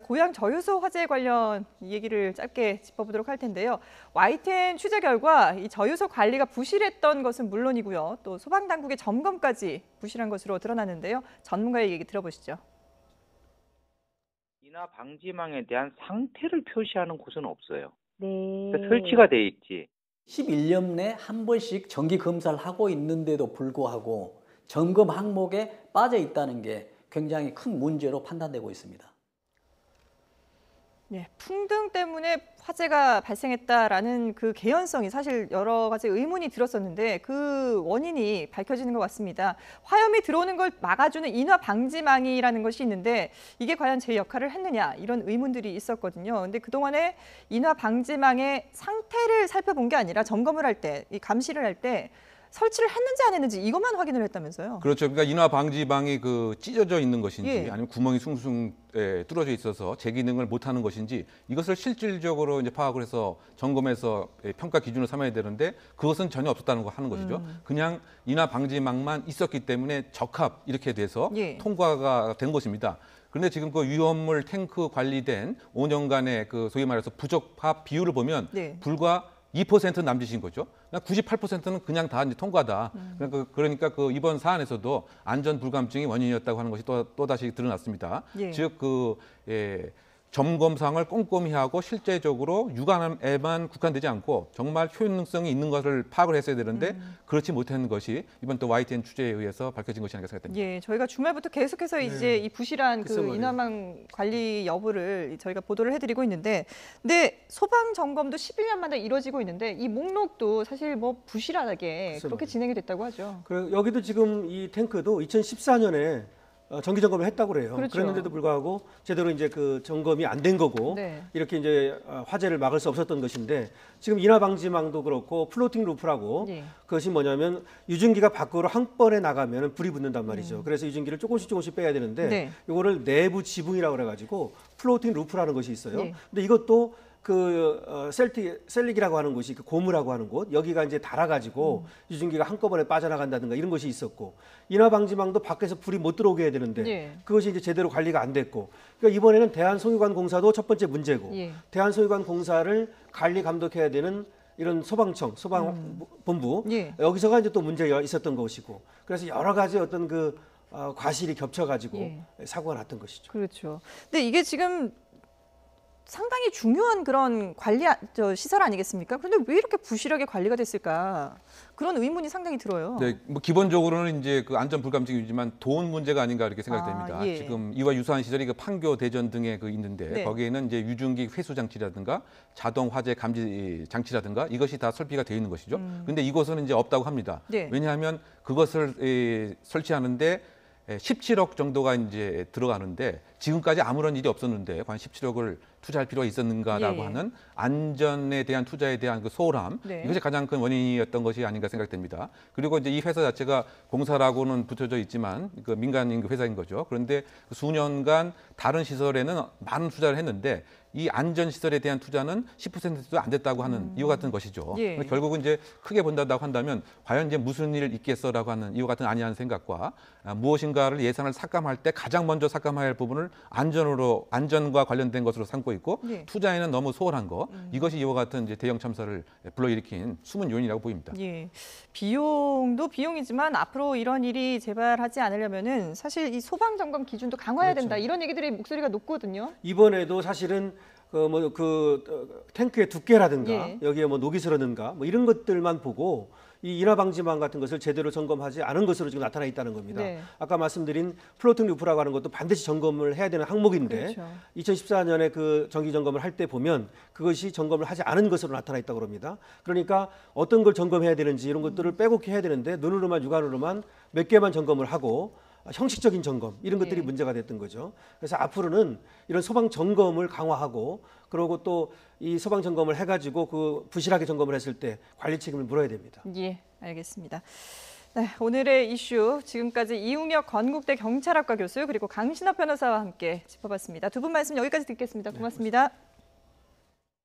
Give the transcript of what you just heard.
고양 저유소 화재 관련 얘기를 짧게 짚어보도록 할 텐데요. YTN 취재 결과 이 저유소 관리가 부실했던 것은 물론이고요. 또 소방당국의 점검까지 부실한 것으로 드러났는데요. 전문가의 얘기 들어보시죠. 인화 방지망에 대한 상태를 표시하는 곳은 없어요. 네. 그러니까 설치가 돼 있지. 11년 내 한 번씩 정기 검사를 하고 있는데도 불구하고 점검 항목에 빠져 있다는 게 굉장히 큰 문제로 판단되고 있습니다. 네, 풍등 때문에 화재가 발생했다라는 그 개연성이 사실 여러 가지 의문이 들었었는데 그 원인이 밝혀지는 것 같습니다. 화염이 들어오는 걸 막아주는 인화 방지망이라는 것이 있는데 이게 과연 제 역할을 했느냐 이런 의문들이 있었거든요. 근데 그동안에 인화 방지망의 상태를 살펴본 게 아니라 점검을 할 때, 이 감시를 할 때 설치를 했는지 안 했는지 이것만 확인을 했다면서요? 그렇죠. 그러니까 인화 방지망이 찢어져 있는 것인지 예. 아니면 구멍이 숭숭 뚫어져 있어서 제 기능을 못하는 것인지 이것을 실질적으로 이제 파악을 해서 점검해서 평가 기준으로 삼아야 되는데 그것은 전혀 없었다는 거 하는 것이죠. 그냥 인화 방지망만 있었기 때문에 적합 이렇게 돼서 예. 통과가 된 것입니다. 그런데 지금 그 위험물 탱크 관리된 5년간의 그 소위 말해서 부적합 비율을 보면 네. 불과 2% 남짓인 거죠. 98%는 그냥 다 이제 통과다. 그러니까 그 이번 사안에서도 안전 불감증이 원인이었다고 하는 것이 또 다시 드러났습니다. 예. 즉 점검상을 꼼꼼히 하고 실제적으로 육안에만 국한되지 않고 정말 효능성이 있는 것을 파악을 했어야 되는데 그렇지 못한 것이 이번 또 YTN 취재에 의해서 밝혀진 것이 아닌가 생각됩니다. 예, 저희가 주말부터 계속해서 이제 이 부실한 그 인화망 관리 여부를 저희가 보도를 해드리고 있는데, 근데 소방 점검도 11년 만에 이루어지고 있는데 이 목록도 사실 뭐 부실하게 그렇게 진행이 됐다고 하죠. 그리고 여기도 지금 이 탱크도 2014년에 정기 점검을 했다고 그래요. 그렇죠. 그랬는데도 불구하고 제대로 이제 그 점검이 안 된 거고 네. 이렇게 이제 화재를 막을 수 없었던 것인데 지금 인화 방지망도 그렇고 플로팅 루프라고 예. 그것이 뭐냐면 유증기가 밖으로 한 번에 나가면 불이 붙는단 말이죠. 그래서 유증기를 조금씩 빼야 되는데 네. 이거를 내부 지붕이라고 그래가지고 플로팅 루프라는 것이 있어요. 예. 근데 이것도 그 셀릭이라고 하는 곳이 그 고무라고 하는 곳 여기가 이제 닳아가지고 유증기가 한꺼번에 빠져나간다든가 이런 것이 있었고 인화 방지망도 밖에서 불이 못 들어오게 해야 되는데 예. 그것이 이제 제대로 관리가 안 됐고 그러니까 이번에는 대한송유관공사도 첫 번째 문제고 예. 대한송유관공사를 관리 감독해야 되는 이런 소방청, 소방본부 예. 여기서가 이제 또 문제가 있었던 것이고 그래서 여러 가지 어떤 그 과실이 겹쳐가지고 예. 사고가 났던 것이죠. 그렇죠. 근데 이게 지금 상당히 중요한 그런 관리 시설 아니겠습니까? 그런데 왜 이렇게 부실하게 관리가 됐을까? 그런 의문이 상당히 들어요. 네, 뭐 기본적으로는 이제 그 안전 불감증이지만 돈 문제가 아닌가 이렇게 생각됩니다. 예. 지금 이와 유사한 시설이 그 판교 대전 등에 그 있는데 네. 거기에는 이제 유증기 회수 장치라든가 자동 화재 감지 장치라든가 이것이 다 설비가 되어 있는 것이죠. 근데 이곳은 이제 없다고 합니다. 네. 왜냐하면 그것을 설치하는데 17억 정도가 이제 들어가는데 지금까지 아무런 일이 없었는데 과연 17억을 투자할 필요가 있었는가라고 예. 하는 안전에 대한 투자에 대한 그 소홀함 네. 이것이 가장 큰 원인이었던 것이 아닌가 생각됩니다. 그리고 이제 이 회사 자체가 공사라고는 붙여져 있지만 그 민간인 회사인 거죠. 그런데 수년간 다른 시설에는 많은 투자를 했는데 이 안전 시설에 대한 투자는 10%도 안 됐다고 하는 이와 같은 것이죠. 예. 결국은 이제 크게 본다고 한다면 과연 이제 무슨 일을 있겠어라고 하는 이와 같은 아니한 생각과 무엇인가를 예산을 삭감할 때 가장 먼저 삭감해야 할 부분을 안전과 관련된 것으로 삼고 있고 예. 투자에는 너무 소홀한 거 이것이 이와 같은 이제 대형 참사를 불러일으킨 숨은 요인이라고 보입니다. 예, 비용도 비용이지만 앞으로 이런 일이 재발하지 않으려면은 사실 이 소방 점검 기준도 강화해야 그렇죠. 된다 이런 얘기들이 목소리가 높거든요. 이번에도 사실은 탱크의 두께라든가 예. 여기에 뭐 녹이 슬었는가 뭐 이런 것들만 보고 이 인화 방지망 같은 것을 제대로 점검하지 않은 것으로 지금 나타나 있다는 겁니다. 네. 아까 말씀드린 플로팅 루프라고 하는 것도 반드시 점검을 해야 되는 항목인데 그렇죠. 2014년에 그 정기 점검을 할 때 보면 그것이 점검을 하지 않은 것으로 나타나 있다고 합니다. 그러니까 어떤 걸 점검해야 되는지 이런 것들을 빼곡히 해야 되는데 눈으로만 육안으로만 몇 개만 점검을 하고 형식적인 점검 이런 것들이 예. 문제가 됐던 거죠. 그래서 앞으로는 이런 소방 점검을 강화하고 그리고 또 이 소방 점검을 해가지고 그 부실하게 점검을 했을 때 관리 책임을 물어야 됩니다. 예, 알겠습니다. 네, 오늘의 이슈 지금까지 이웅혁 건국대 경찰학과 교수 그리고 강신업 변호사와 함께 짚어봤습니다. 두 분 말씀 여기까지 듣겠습니다. 고맙습니다.